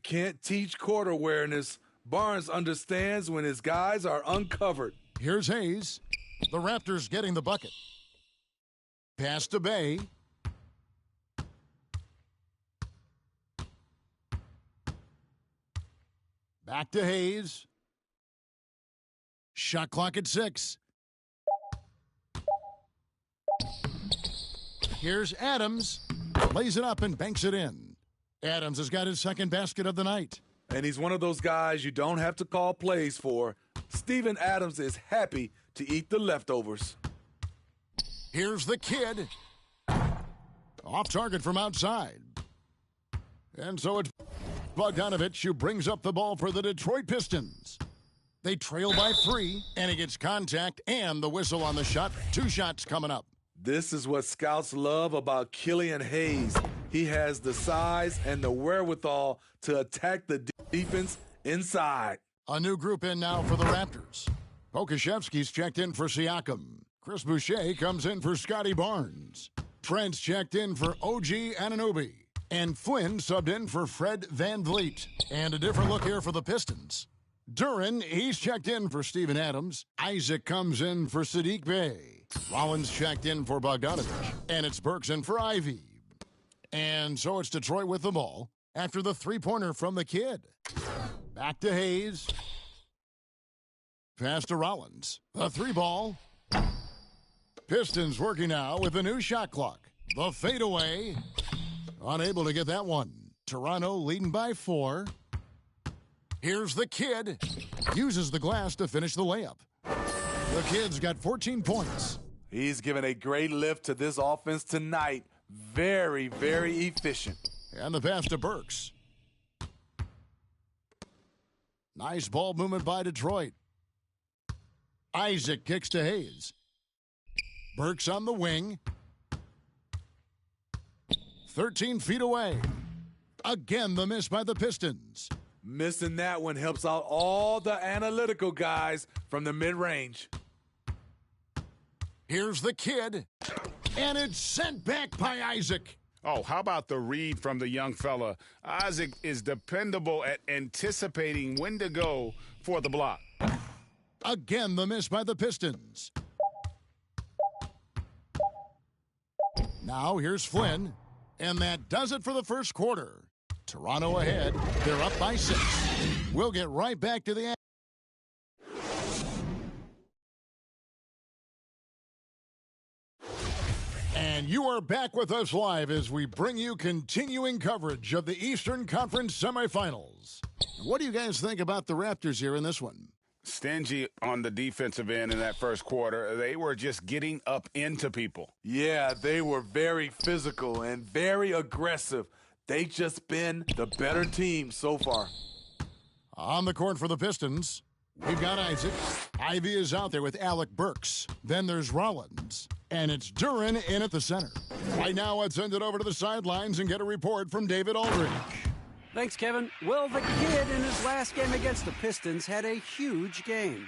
can't teach court awareness. Barnes understands when his guys are uncovered. Here's Hayes. The Raptors getting the bucket. Pass to Bay. Back to Hayes. Shot clock at 6. Here's Adams. Lays it up and banks it in. Adams has got his second basket of the night. And he's one of those guys you don't have to call plays for. Steven Adams is happy to eat the leftovers. Here's the kid. Off target from outside. And so it's Bogdanovich who brings up the ball for the Detroit Pistons. They trail by 3, and he gets contact and the whistle on the shot. 2 shots coming up. This is what scouts love about Killian Hayes. He has the size and the wherewithal to attack the defense inside. A new group in now for the Raptors. Pokashevsky's checked in for Siakam. Chris Boucher comes in for Scotty Barnes. Trent's checked in for OG Anunoby. And Flynn subbed in for Fred VanVleet. And a different look here for the Pistons. Duran, he's checked in for Steven Adams. Isaac comes in for Sadiq Bey. Rollins checked in for Bogdanovich. And it's Burks in for Ivy. And so it's Detroit with the ball after the three-pointer from the kid. Back to Hayes. Pass to Rollins. The 3-ball. Pistons working now with a new shot clock. The fadeaway. Unable to get that one. Toronto leading by 4. Here's the kid. Uses the glass to finish the layup. The kid's got 14 points. He's given a great lift to this offense tonight. Very, very efficient. And the pass to Burks. Nice ball movement by Detroit. Isaac kicks to Hayes. Burks on the wing. 13 feet away. Again, the miss by the Pistons. Missing that one helps out all the analytical guys from the mid-range. Here's the kid. And it's sent back by Isaac. Oh, how about the read from the young fella? Isaac is dependable at anticipating when to go for the block. Again, the miss by the Pistons. Now here's Flynn. And that does it for the first quarter. Toronto ahead. They're up by 6. We'll get right back to the end. And you are back with us live as we bring you continuing coverage of the Eastern Conference semifinals. What do you guys think about the Raptors here in this one? Stingy on the defensive end in that first quarter. They were just getting up into people. Yeah, they were very physical and very aggressive. They just been the better team so far. On the court for the Pistons, we've got Isaac. Ivy is out there with Alec Burks. Then there's Rollins. And it's Duran in at the center. Right now, let's send it over to the sidelines and get a report from David Aldridge. Thanks, Kevin. Well, the kid in his last game against the Pistons had a huge game.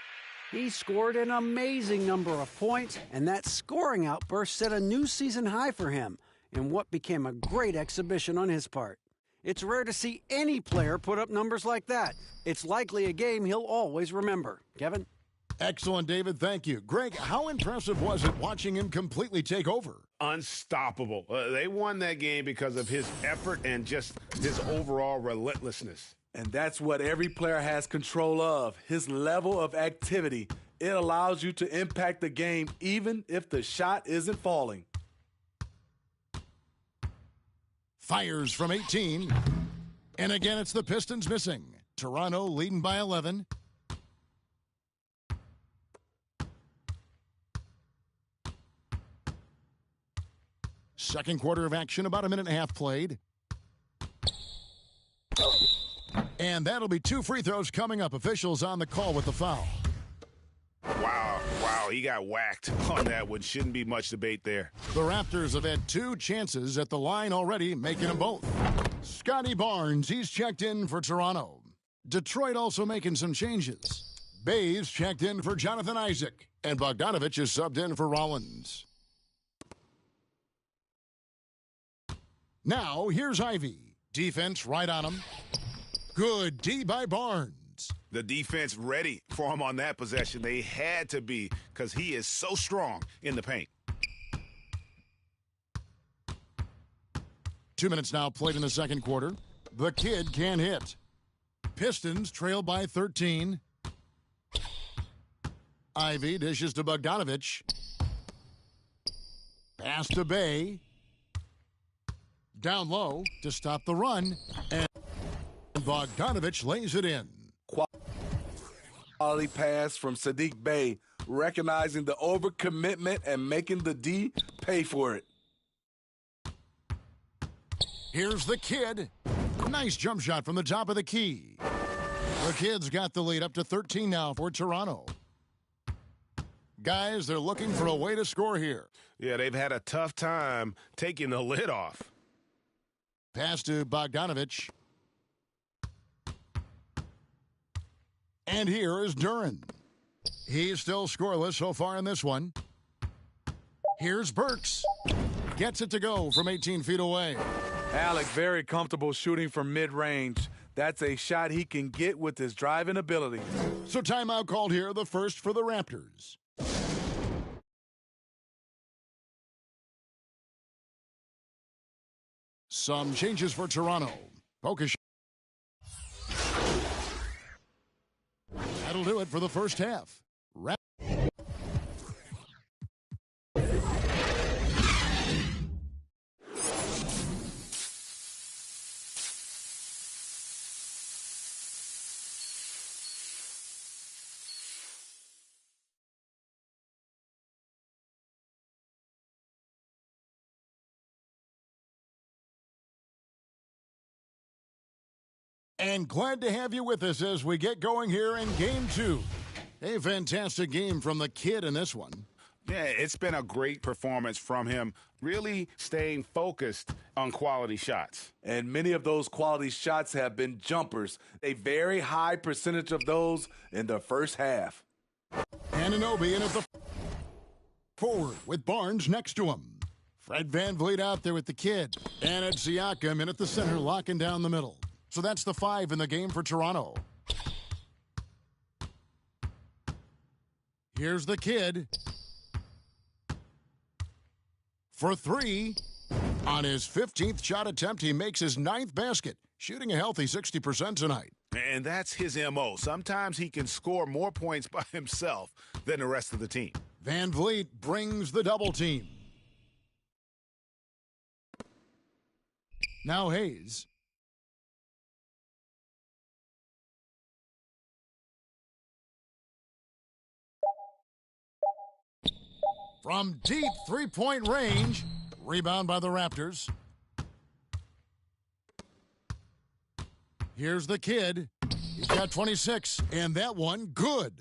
He scored an amazing number of points, and that scoring outburst set a new season high for him in what became a great exhibition on his part. It's rare to see any player put up numbers like that. It's likely a game he'll always remember. Kevin? Excellent, David. Thank you. Greg, how impressive was it watching him completely take over? Unstoppable. They won that game because of his effort and just his overall relentlessness. And that's what every player has control of, his level of activity. It allows you to impact the game even if the shot isn't falling. Fires from 18. And again, it's the Pistons missing. Toronto leading by 11. Second quarter of action, about a minute and a half played. And that'll be 2 free throws coming up. Officials on the call with the foul. Wow, he got whacked on that one. Shouldn't be much debate there. The Raptors have had 2 chances at the line already, making them both. Scotty Barnes, he's checked in for Toronto. Detroit also making some changes. Bayes checked in for Jonathan Isaac. And Bogdanovich is subbed in for Rollins. Now, here's Ivy. Defense right on him. Good D by Barnes. The defense ready for him on that possession. They had to be because he is so strong in the paint. 2 minutes now played in the second quarter. The kid can hit. Pistons trail by 13. Ivy dishes to Bogdanovich. Pass to Bay. Down low to stop the run. And Bogdanovich lays it in. Quality pass from Sadiq Bey, recognizing the overcommitment and making the D pay for it. Here's the kid. Nice jump shot from the top of the key. The Kid's got the lead up to 13 now for Toronto. Guys, they're looking for a way to score here. Yeah, they've had a tough time taking the lid off. Pass to Bogdanovich. And here is Duran. He's still scoreless so far in this one. Here's Burks. Gets it to go from 18 feet away. Alec very comfortable shooting from mid-range. That's a shot he can get with his driving ability. So timeout called here, the first for the Raptors. Some changes for Toronto. Focus. That'll do it for the first half. And glad to have you with us as we get going here in Game 2. A fantastic game from the kid in this one. Yeah, it's been a great performance from him, really staying focused on quality shots. And many of those quality shots have been jumpers. A very high percentage of those in the first half. Anunoby in at the forward with Barnes next to him. Fred VanVleet out there with the kid. And it's Siakam in at the center, locking down the middle. So that's the 5 in the game for Toronto. Here's the kid. For 3. On his 15th shot attempt, he makes his 9th basket, shooting a healthy 60% tonight. And that's his MO. Sometimes he can score more points by himself than the rest of the team. VanVleet brings the double team. Now Hayes. From deep three-point range, rebound by the Raptors. Here's the kid. He's got 26, and that one good.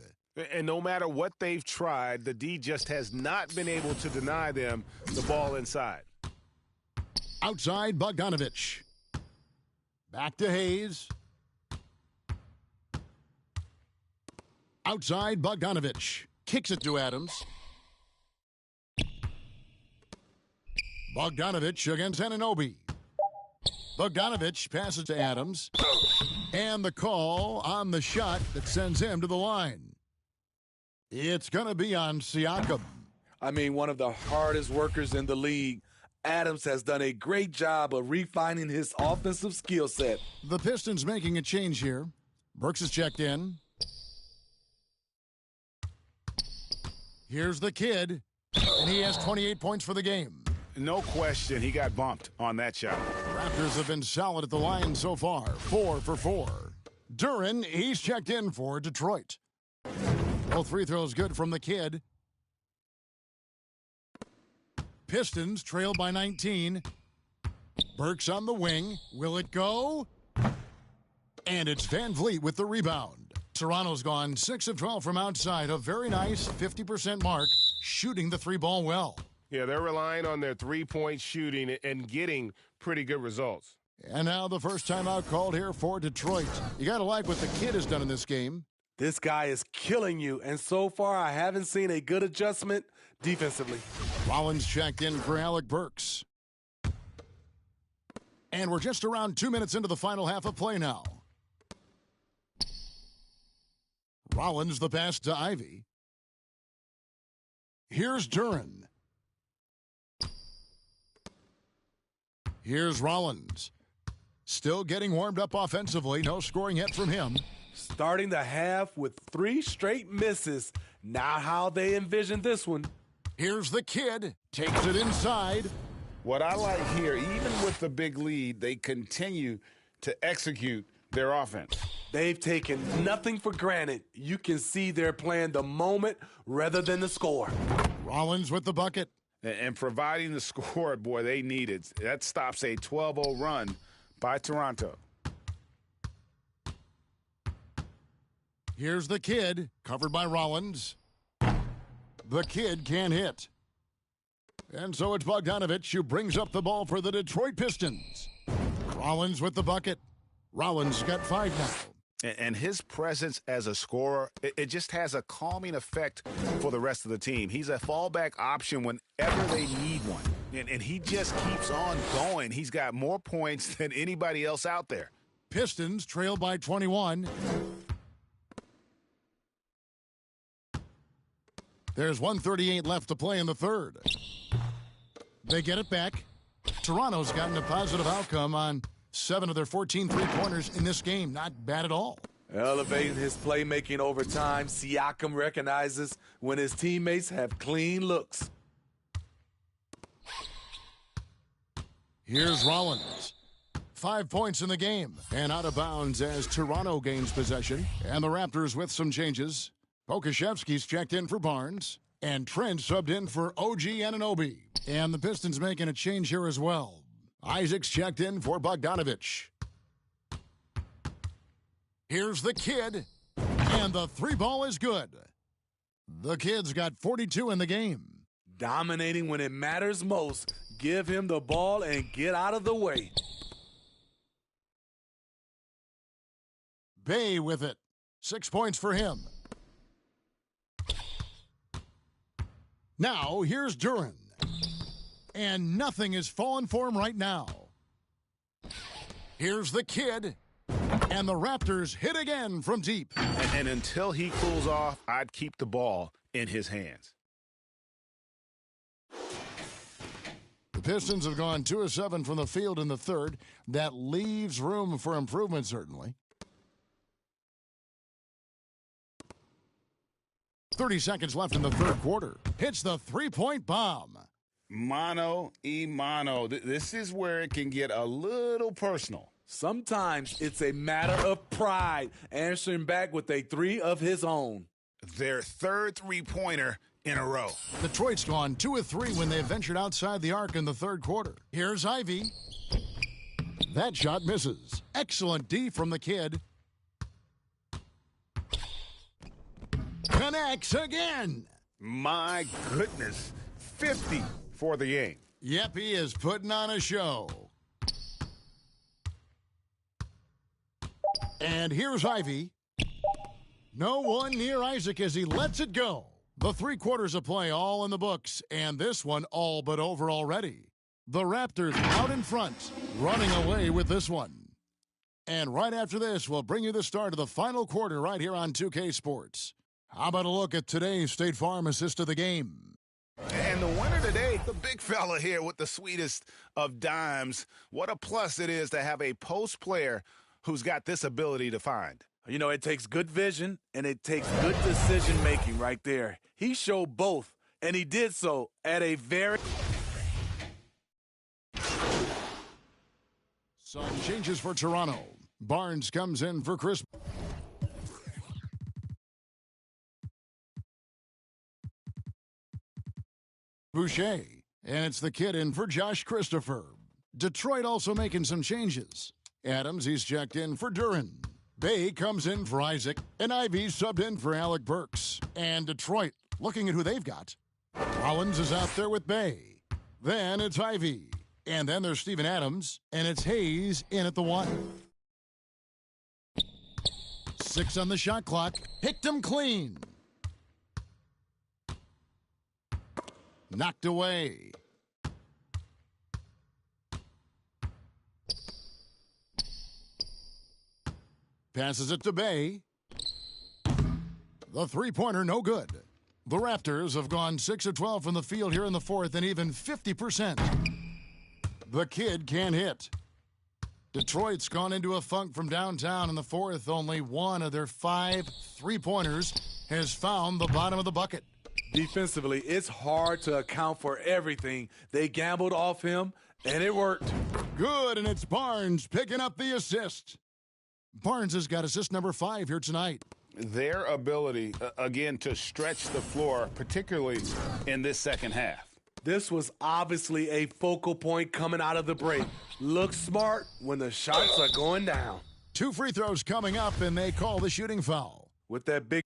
And no matter what they've tried, the D just has not been able to deny them the ball inside. Outside, Bogdanovich. Back to Hayes. Outside, Bogdanovich. Kicks it to Adams. Bogdanovich against Anunoby. Bogdanovich passes to Adams. And the call on the shot that sends him to the line. It's going to be on Siakam. I mean, one of the hardest workers in the league. Adams has done a great job of refining his offensive skill set. The Pistons making a change here. Burks is checked in. Here's the kid. And he has 28 points for the game. No question, he got bumped on that shot. Raptors have been solid at the line so far, 4 for 4. Duran, he's checked in for Detroit. Both free throws good from the kid. Pistons trail by 19. Burks on the wing. Will it go? And it's VanVleet with the rebound. Toronto's gone 6 of 12 from outside. A very nice 50% mark, shooting the 3-ball well. Yeah, they're relying on their three-point shooting and getting pretty good results. And now the first timeout called here for Detroit. You got to like what the kid has done in this game. This guy is killing you, and so far I haven't seen a good adjustment defensively. Rollins checked in for Alec Burks. And we're just around 2 minutes into the final half of play now. Rollins the pass to Ivy. Here's Duran. Here's Rollins. Still getting warmed up offensively. No scoring yet from him. Starting the half with 3 straight misses. Not how they envisioned this one. Here's the kid. Takes it inside. What I like here, even with the big lead, they continue to execute their offense. They've taken nothing for granted. You can see they're playing the moment rather than the score. Rollins with the bucket. And providing the score, boy, they need it. That stops a 12-0 run by Toronto. Here's the kid, covered by Rollins. The kid can't hit. And so it's Bogdanovich who brings up the ball for the Detroit Pistons. Rollins with the bucket. Rollins got 5 now. And his presence as a scorer, it just has a calming effect for the rest of the team. He's a fallback option whenever they need one. And he just keeps on going. He's got more points than anybody else out there. Pistons trail by 21. There's 1:38 left to play in the third. They get it back. Toronto's gotten a positive outcome on 7 of their 14 three-pointers in this game. Not bad at all. Elevating his playmaking over time, Siakam recognizes when his teammates have clean looks. Here's Rollins. 5 points in the game. And out of bounds as Toronto gains possession. And the Raptors with some changes. Pokusevski's checked in for Barnes. And Trent subbed in for OG Anunoby. And the Pistons making a change here as well. Isaac's checked in for Bogdanovich. Here's the kid. And the 3-ball is good. The kid's got 42 in the game. Dominating when it matters most. Give him the ball and get out of the way. Bay with it. 6 points for him. Now, here's Duran. And nothing is falling for him right now. Here's the kid. And the Raptors hit again from deep. And until he cools off, I'd keep the ball in his hands. The Pistons have gone 2 of 7 from the field in the third. That leaves room for improvement, certainly. 30 seconds left in the third quarter. Hits the 3-point bomb. Mano y mano. This is where it can get a little personal. Sometimes it's a matter of pride, answering back with a 3 of his own. Their third three-pointer in a row. Detroit's gone 2 of 3 when they ventured outside the arc in the third quarter. Here's Ivy. That shot misses. Excellent D from the kid. Connects again. My goodness. 50 for the game. Yep, he is putting on a show. And here's Ivy. No one near Isaac as he lets it go. The 3 quarters of play all in the books, and this one all but over already. The Raptors out in front, running away with this one. And right after this, we'll bring you the start of the final quarter right here on 2K Sports. How about a look at today's State Farm assist of the game? And the winner today, the big fella here with the sweetest of dimes. What a plus it is to have a post player who's got this ability to find. You know, it takes good vision and it takes good decision-making right there. He showed both, and he did so at a very... Some changes for Toronto. Barnes comes in for Chris. Boucher. And it's the kid in for Josh Christopher. Detroit also making some changes. Adams, he's checked in for Duran. Bay comes in for Isaac. And Ivy subbed in for Alec Burks. And Detroit, looking at who they've got. Rollins is out there with Bay. Then it's Ivy. And then there's Steven Adams. And it's Hayes in at the 1. 6 on the shot clock. Picked him clean. Knocked away. Passes it to Bay. The three-pointer, no good. The Raptors have gone 6 of 12 from the field here in the fourth and even 50%. The kid can't hit. Detroit's gone into a funk from downtown in the fourth. Only one of their 5 three-pointers has found the bottom of the bucket. Defensively, it's hard to account for everything. They gambled off him, and it worked. Good, and it's Barnes picking up the assist. Barnes has got assist number 5 here tonight. Their ability, again, to stretch the floor, particularly in this second half. This was obviously a focal point coming out of the break. Look smart when the shots are going down. 2 free throws coming up, and they call the shooting foul. With that big...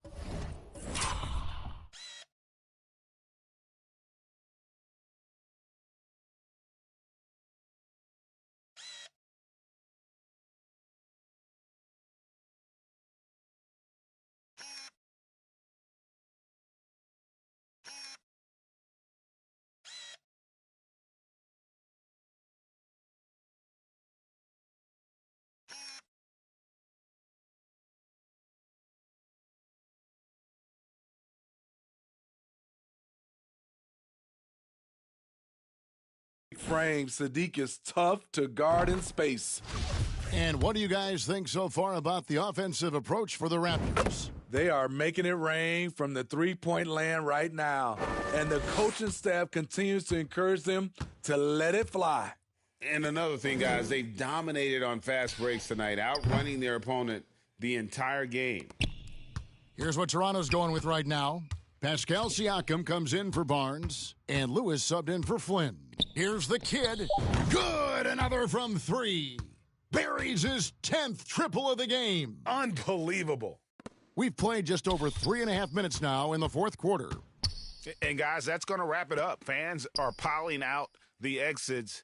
frame, Sadiq is tough to guard in space. And what do you guys think so far about the offensive approach for the Raptors? They are making it rain from the three-point land right now, and the coaching staff continues to encourage them to let it fly. And another thing, guys, they've dominated on fast breaks tonight, outrunning their opponent the entire game. Here's what Toronto's going with right now. Pascal Siakam comes in for Barnes, and Lewis subbed in for Flynn. Here's the kid. Good, another from 3. Buries his 10th triple of the game. Unbelievable. We've played just over 3.5 minutes now in the fourth quarter. And, guys, that's going to wrap it up. Fans are piling out the exits.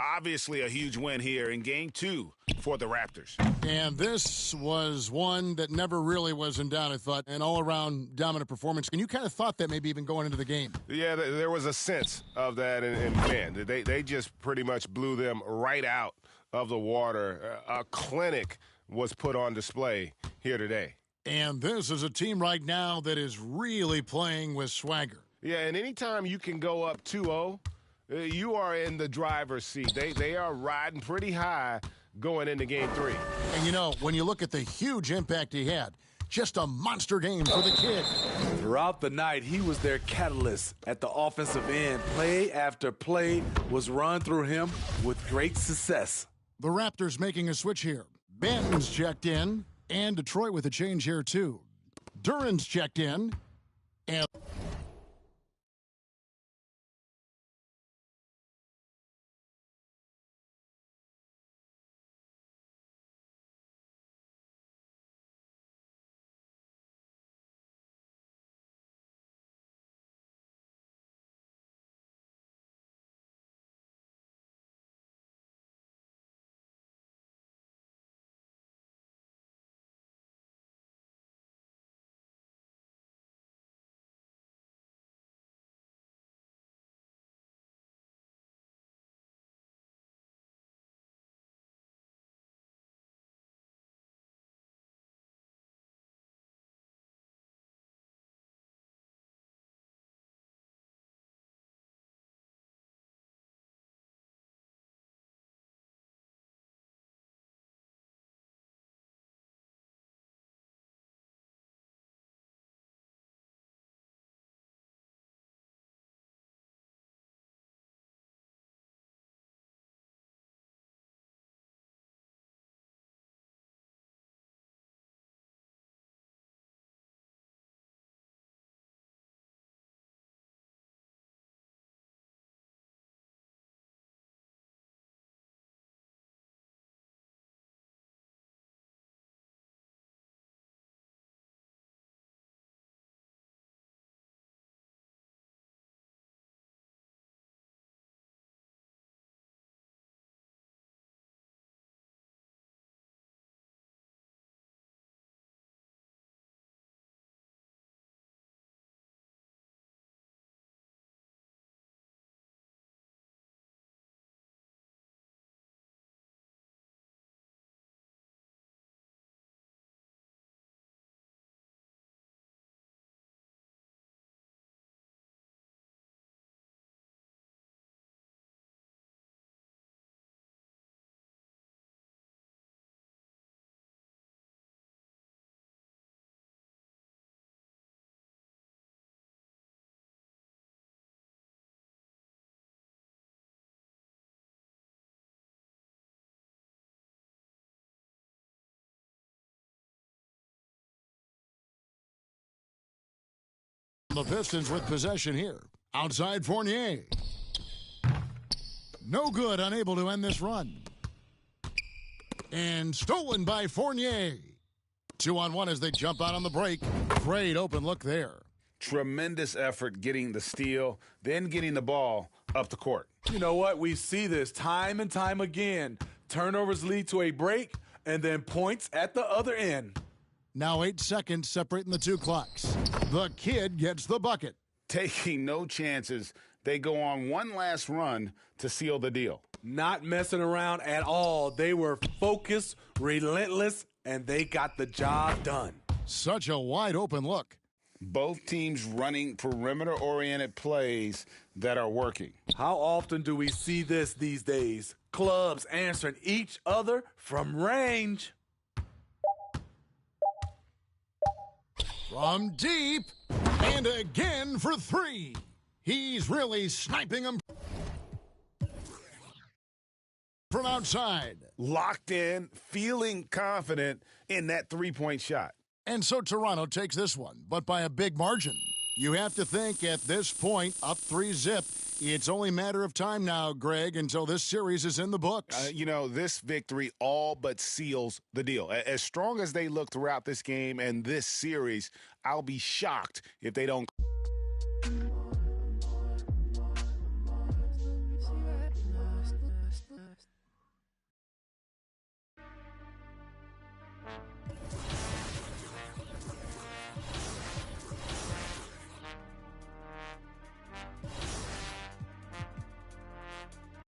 Obviously a huge win here in Game 2 for the Raptors. And this was one that never really was in doubt, I thought, an all-around dominant performance. And you kind of thought that maybe even going into the game. Yeah, there was a sense of that, and man, they just pretty much blew them right out of the water. A clinic was put on display here today. And this is a team right now that is really playing with swagger. Yeah, and anytime you can go up 2-0, you are in the driver's seat. They are riding pretty high going into Game 3. And, you know, when you look at the huge impact he had, just a monster game for the kid. Throughout the night, he was their catalyst at the offensive end. Play after play was run through him with great success. The Raptors making a switch here. Benton's checked in, and Detroit with a change here, too. Duran's checked in, and... the Pistons with possession here. Outside Fournier. No good, unable to end this run. And stolen by Fournier. 2-on-1 as they jump out on the break. Great open look there. Tremendous effort getting the steal, then getting the ball up the court. You know what? We see this time and time again. Turnovers lead to a break and then points at the other end. Now 8 seconds separating the two clocks. The kid gets the bucket. Taking no chances, they go on one last run to seal the deal. Not messing around at all. They were focused, relentless, and they got the job done. Such a wide open look. Both teams running perimeter-oriented plays that are working. How often do we see this these days? Clubs answering each other from range. From deep, and again for 3. He's really sniping them from outside. Locked in, feeling confident in that three-point shot. And so Toronto takes this one, but by a big margin. You have to think at this point, up 3-zip, it's only a matter of time now, Greg, until this series is in the books. This victory all but seals the deal. As strong as they look throughout this game and this series, I'll be shocked if they don't.